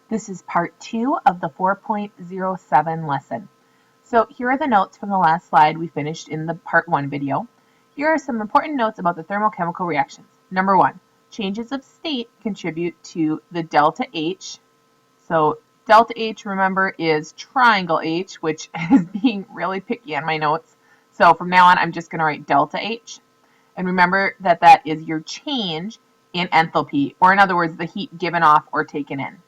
This is part 2 of the 4.07 lesson. So here are the notes from the last slide we finished in the part 1 video. Here are some important notes about the thermochemical reactions. Number 1, changes of state contribute to the delta H. So delta H, remember, is triangle H, which is being really picky on my notes. So from now on, I'm just going to write delta H. And remember that that is your change in enthalpy, or in other words, the heat given off or taken in.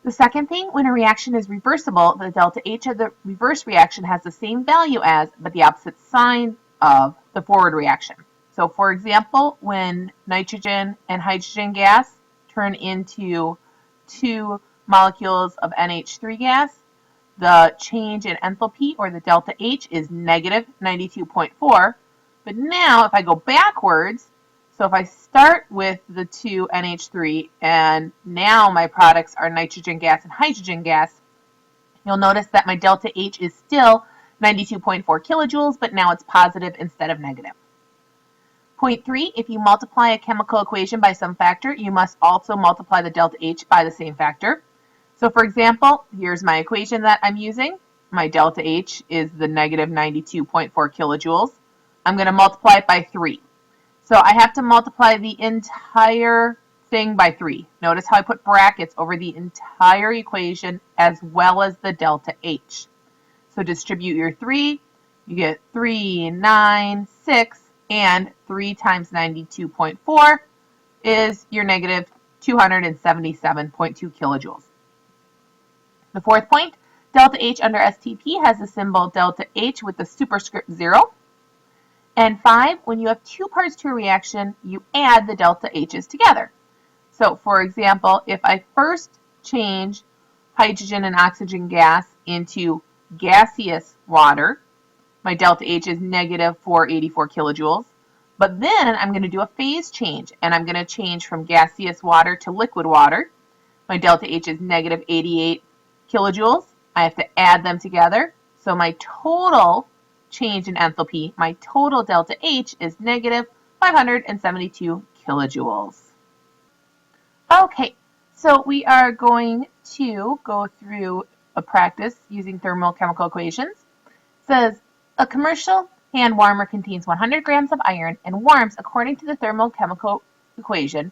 The second thing, when a reaction is reversible, the delta H of the reverse reaction has the same value as, but the opposite sign of, the forward reaction. So for example, when nitrogen and hydrogen gas turn into 2 molecules of NH3 gas, the change in enthalpy, or the delta H, is negative 92.4. But now, if I go backwards, so if I start with the 2 NH3 and now my products are nitrogen gas and hydrogen gas, you'll notice that my delta H is still 92.4 kilojoules, but now it's positive instead of negative. Point 3, if you multiply a chemical equation by some factor, you must also multiply the delta H by the same factor. So for example, here's my equation that I'm using. My delta H is the negative 92.4 kilojoules. I'm going to multiply it by 3. So I have to multiply the entire thing by 3. Notice how I put brackets over the entire equation as well as the delta H. So distribute your 3. You get 3, 9, 6, and 3 times 92.4 is your negative 277.2 kilojoules. The fourth point, delta H under STP has the symbol delta H with the superscript 0. And 5, when you have 2 parts to a reaction, you add the delta H's together. So for example, if I first change hydrogen and oxygen gas into gaseous water, my delta H is negative 484 kilojoules. But then I'm going to do a phase change, and I'm going to change from gaseous water to liquid water. My delta H is negative 88 kilojoules. I have to add them together. So my total change in enthalpy, my total delta H, is negative 572 kilojoules. Okay, so we are going to go through a practice using thermochemical equations. It says, a commercial hand warmer contains 100 grams of iron and warms, according to the thermochemical equation,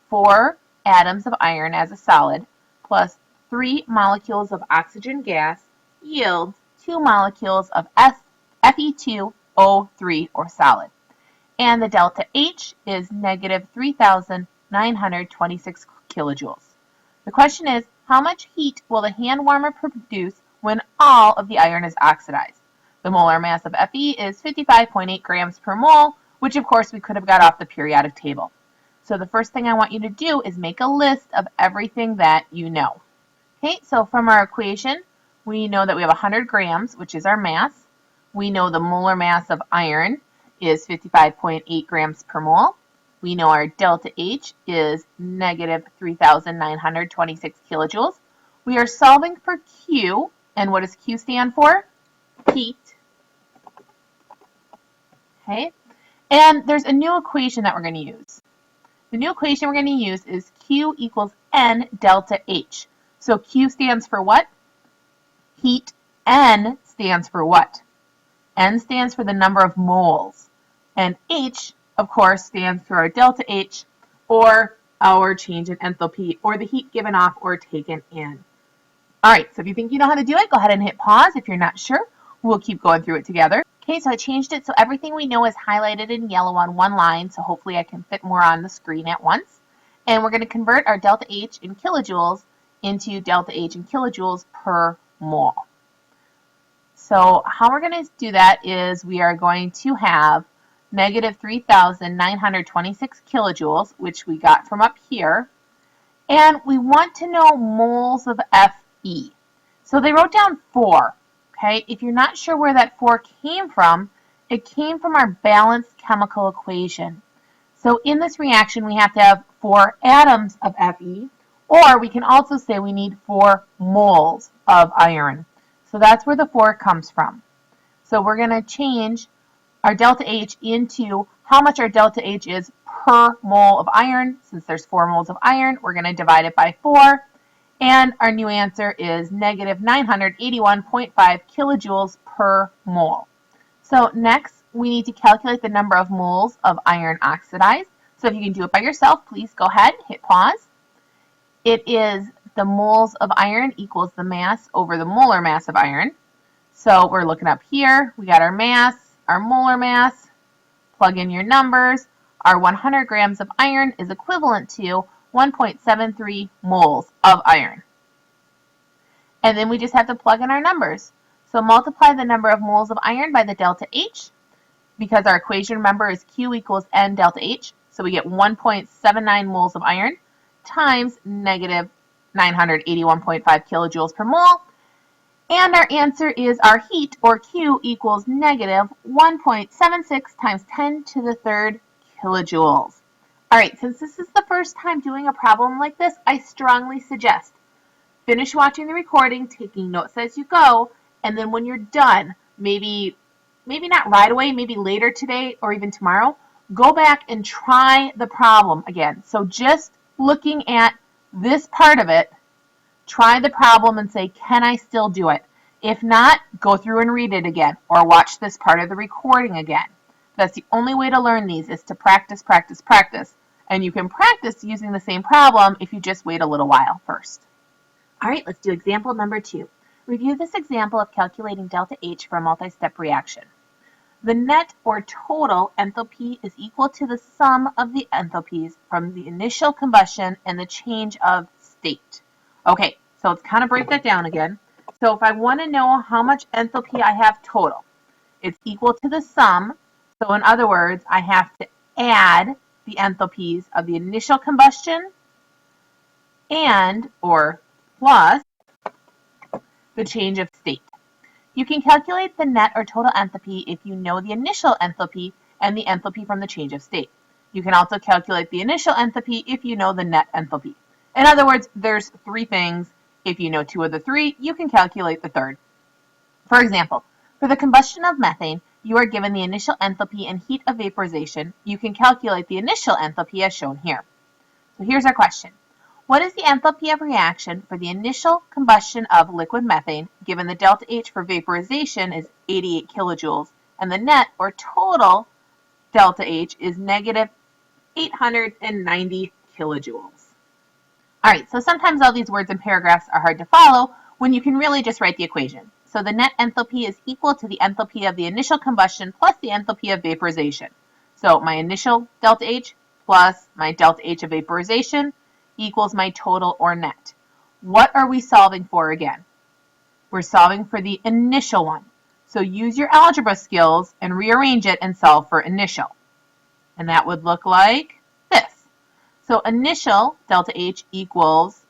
4 atoms of iron as a solid plus 3 molecules of oxygen gas yields 2 molecules of Fe2O3, or solid. And the delta H is negative 3,926 kilojoules. The question is, how much heat will the hand warmer produce when all of the iron is oxidized? The molar mass of Fe is 55.8 grams per mole, which of course we could have got off the periodic table. So the first thing I want you to do is make a list of everything that you know. Okay, so from our equation, we know that we have 100 grams, which is our mass. We know the molar mass of iron is 55.8 grams per mole. We know our delta H is negative 3,926 kilojoules. We are solving for Q, and what does Q stand for? Heat. Okay, and there's a new equation that we're going to use. The new equation we're going to use is Q equals N delta H. So Q stands for what? Heat. N stands for what? N stands for the number of moles. And H, of course, stands for our delta H, or our change in enthalpy, or the heat given off or taken in. All right, so if you think you know how to do it, go ahead and hit pause. If you're not sure, we'll keep going through it together. Okay, so I changed it so everything we know is highlighted in yellow on one line, so hopefully I can fit more on the screen at once. And we're going to convert our delta H in kilojoules into delta H in kilojoules per mole. So how we're going to do that is we are going to have negative 3,926 kilojoules, which we got from up here, and we want to know moles of Fe. So they wrote down 4. Okay, if you're not sure where that 4 came from, it came from our balanced chemical equation. So in this reaction, we have to have 4 atoms of Fe, or we can also say we need 4 moles of iron. So that's where the 4 comes from. So we're going to change our delta H into how much our delta H is per mole of iron. Since there's 4 moles of iron, we're going to divide it by 4. And our new answer is negative 981.5 kilojoules per mole. So next, we need to calculate the number of moles of iron oxidized. So if you can do it by yourself, please go ahead, hit pause. It is the moles of iron equals the mass over the molar mass of iron. So we're looking up here. We got our mass, our molar mass. Plug in your numbers. Our 100 grams of iron is equivalent to 1.73 moles of iron. And then we just have to plug in our numbers. So multiply the number of moles of iron by the delta H, because our equation, remember, is Q equals N delta H. So we get 1.79 moles of iron times negative 981.5 kilojoules per mole. And our answer is our heat, or Q, equals negative 1.76 times 10 to the third kilojoules. All right, since this is the first time doing a problem like this, I strongly suggest finish watching the recording, taking notes as you go, and then when you're done, maybe not right away, maybe later today or even tomorrow, go back and try the problem again. So just looking at this part of it, try the problem and say, can I still do it? If not, go through and read it again or watch this part of the recording again. That's the only way to learn these, is to practice, practice, practice. And you can practice using the same problem if you just wait a little while first. All right, let's do example number 2. Review this example of calculating delta H for a multi-step reaction. The net or total enthalpy is equal to the sum of the enthalpies from the initial combustion and the change of state. Okay, so let's kind of break that down again. So if I want to know how much enthalpy I have total, it's equal to the sum. So in other words, I have to add the enthalpies of the initial combustion and, or plus, the change of state. You can calculate the net or total enthalpy if you know the initial enthalpy and the enthalpy from the change of state. You can also calculate the initial enthalpy if you know the net enthalpy. In other words, there's 3 things. If you know 2 of the 3, you can calculate the third. For example, for the combustion of methane, you are given the initial enthalpy and heat of vaporization. You can calculate the initial enthalpy as shown here. So here's our question. What is the enthalpy of reaction for the initial combustion of liquid methane, given the delta H for vaporization is 88 kilojoules, and the net or total delta H is negative 890 kilojoules? All right, so sometimes all these words and paragraphs are hard to follow when you can really just write the equation. So the net enthalpy is equal to the enthalpy of the initial combustion plus the enthalpy of vaporization. So my initial delta H plus my delta H of vaporization equals my total or net. What are we solving for again? We're solving for the initial one. So use your algebra skills and rearrange it and solve for initial. And that would look like this. So initial delta H equals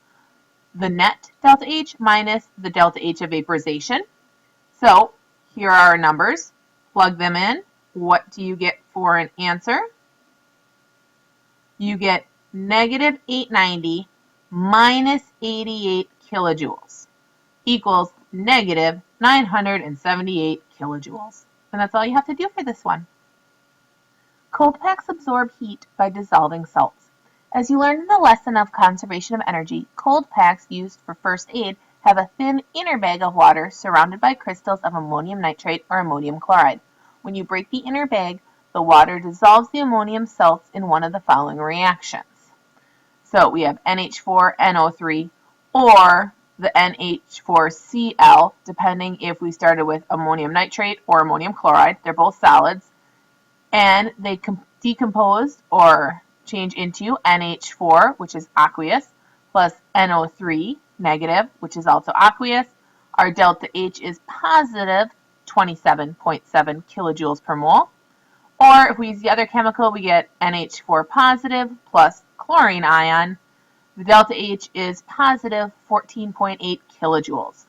the net delta H minus the delta H of vaporization. So here are our numbers. Plug them in. What do you get for an answer? You get negative 890 minus 88 kilojoules equals negative 978 kilojoules. And that's all you have to do for this one. Cold packs absorb heat by dissolving salts. As you learned in the lesson of conservation of energy, cold packs used for first aid have a thin inner bag of water surrounded by crystals of ammonium nitrate or ammonium chloride. When you break the inner bag, the water dissolves the ammonium salts in one of the following reactions. So we have NH4NO3 or the NH4Cl, depending if we started with ammonium nitrate or ammonium chloride. They're both solids. And they decompose or change into NH4, which is aqueous, plus NO3, negative, which is also aqueous. Our delta H is positive 27.7 kilojoules per mole. Or if we use the other chemical, we get NH4 positive plus chlorine ion. The delta H is positive 14.8 kilojoules.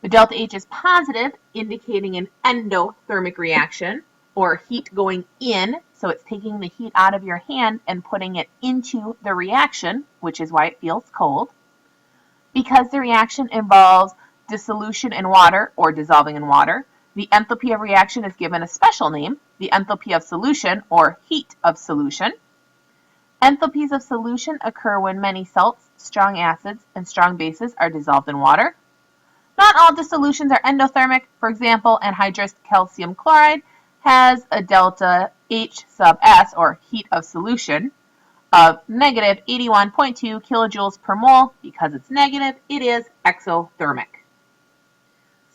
The delta H is positive, indicating an endothermic reaction, or heat going in, so it's taking the heat out of your hand and putting it into the reaction, which is why it feels cold. Because the reaction involves dissolution in water or dissolving in water, the enthalpy of reaction is given a special name, the enthalpy of solution or heat of solution. Enthalpies of solution occur when many salts strong acids, and strong bases are dissolved in water. Not all dissolutions are endothermic. For example, anhydrous calcium chloride has a delta H sub S, or heat of solution, of negative 81.2 kilojoules per mole. Because it's negative, it is exothermic.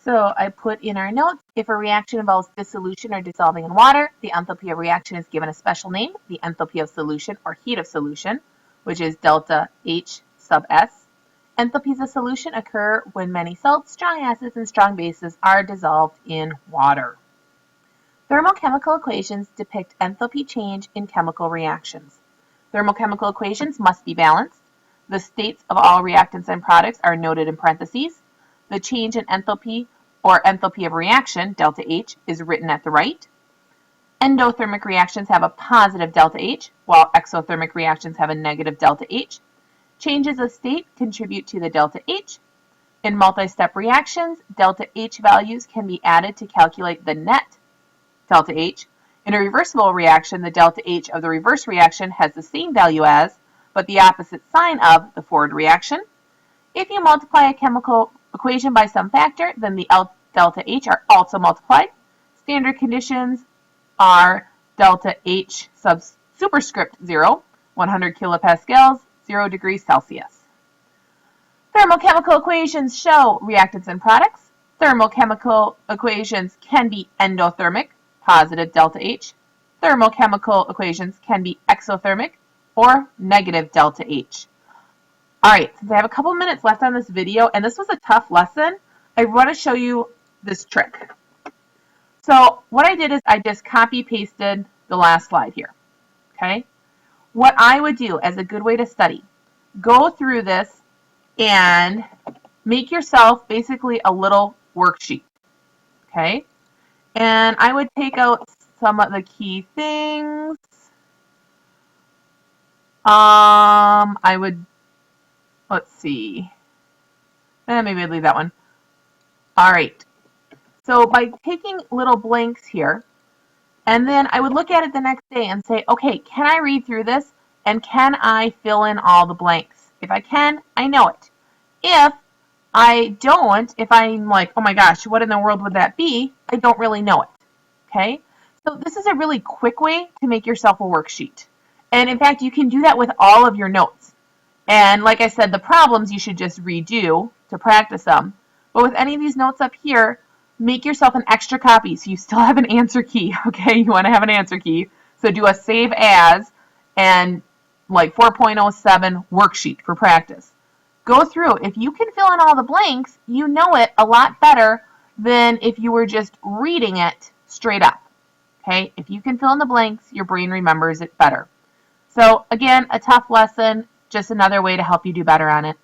So I put in our notes, if a reaction involves dissolution or dissolving in water, the enthalpy of reaction is given a special name, the enthalpy of solution or heat of solution, which is delta H sub S. Enthalpies of solution occur when many salts, strong acids, and strong bases are dissolved in water. Thermochemical equations depict enthalpy change in chemical reactions. Thermochemical equations must be balanced. The states of all reactants and products are noted in parentheses. The change in enthalpy or enthalpy of reaction, delta H, is written at the right. Endothermic reactions have a positive delta H, while exothermic reactions have a negative delta H. Changes of state contribute to the delta H. In multi-step reactions, delta H values can be added to calculate the net delta H. In a reversible reaction, the delta H of the reverse reaction has the same value as, but the opposite sign of, the forward reaction. If you multiply a chemical equation by some factor, then the delta H are also multiplied. Standard conditions are delta H sub superscript 0, 100 kilopascals, 0 degrees Celsius. Thermochemical equations show reactants and products. Thermochemical equations can be endothermic, positive delta H. Thermochemical equations can be exothermic or negative delta H. Alright, since I have a couple minutes left on this video, and this was a tough lesson, I want to show you this trick. So what I did is I just copy pasted the last slide here. Okay? What I would do as a good way to study, go through this and make yourself basically a little worksheet. Okay? And I would take out some of the key things. I would, let's see. Maybe I'd leave that one. All right. So by taking little blanks here, and then I would look at it the next day and say, okay, can I read through this? And can I fill in all the blanks? If I can, I know it. If I don't, if I'm like, oh my gosh, what in the world would that be? I don't really know it. Okay? So this is a really quick way to make yourself a worksheet. And in fact, you can do that with all of your notes. And like I said, the problems you should just redo to practice them. But with any of these notes up here, make yourself an extra copy so you still have an answer key, okay? You want to have an answer key. So do a save as and like 4.07 worksheet for practice. Go through. If you can fill in all the blanks, you know it a lot better than if you were just reading it straight up, okay? If you can fill in the blanks, your brain remembers it better. So again, a tough lesson, just another way to help you do better on it.